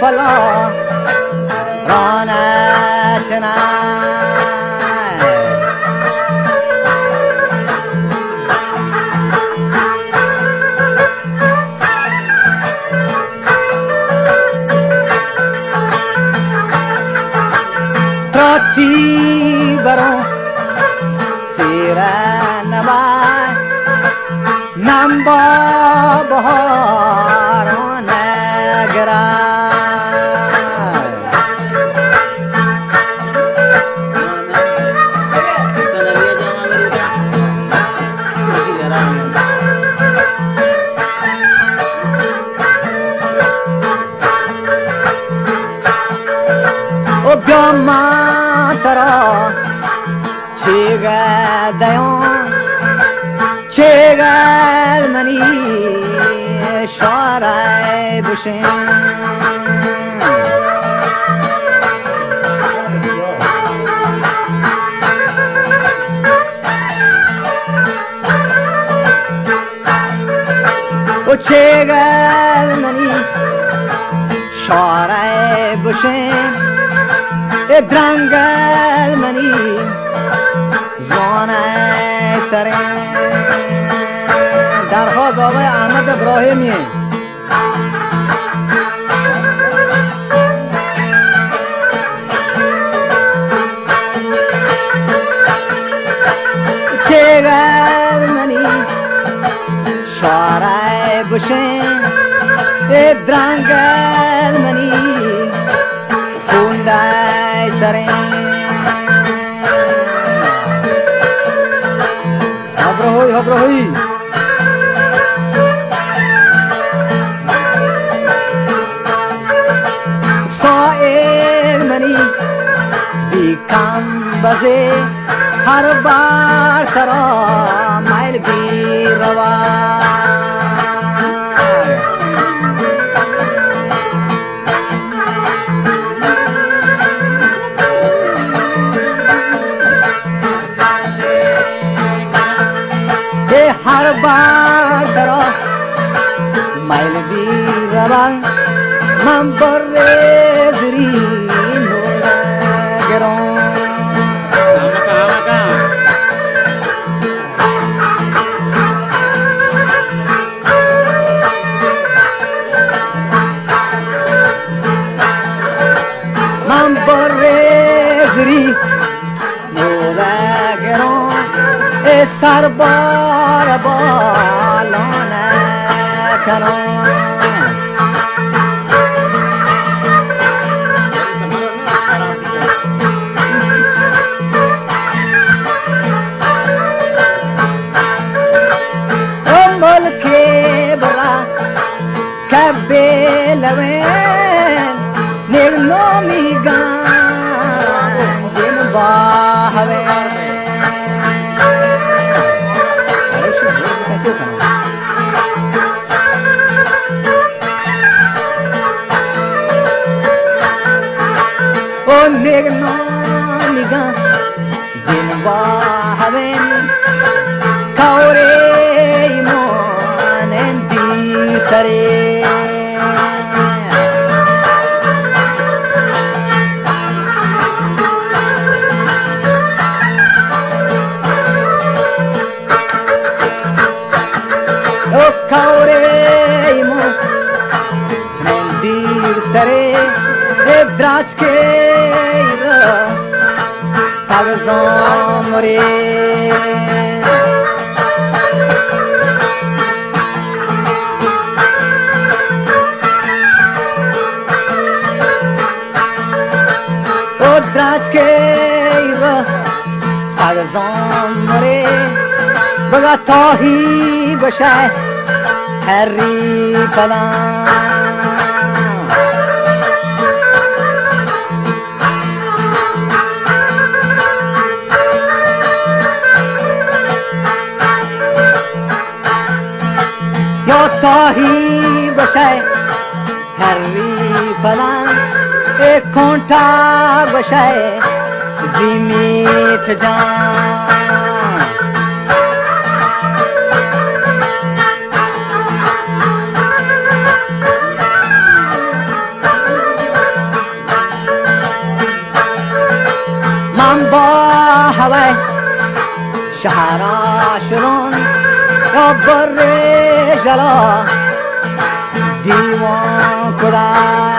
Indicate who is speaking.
Speaker 1: فلا رانه چنای تراتی برون سیره نبای نم با بهاران نگرای او بیا من ترا چیگه دیون چگل منی شارای بوشین و چگل منی شارای بوشین درنگل منی زانه سرین درخواست آقای احمد ابراهیمی چگل منی شارع بوشین درنگل منی خونده سرین هبرهوی سائل منی بیکم بزه هر بار ترا مایل بی روا هر بار ترا مایل بی روا من بر زری نگران من بر زری نگران سر بار بالانه کنان ملکی برا کبیلوین نگنو میگن جن باهوین نگنا نگا جنبا هوین کاوره ایمان دی سره او کاوره ایمان دی سره دراج کے ستاگ زامره او دراج کے ستاگ زامره بگا توهی بشای هری پلان تاهی بشه هری پلان ایک کونٹا بشه زیمیت جان شهرا شدن یا بر جلا دیوان کدام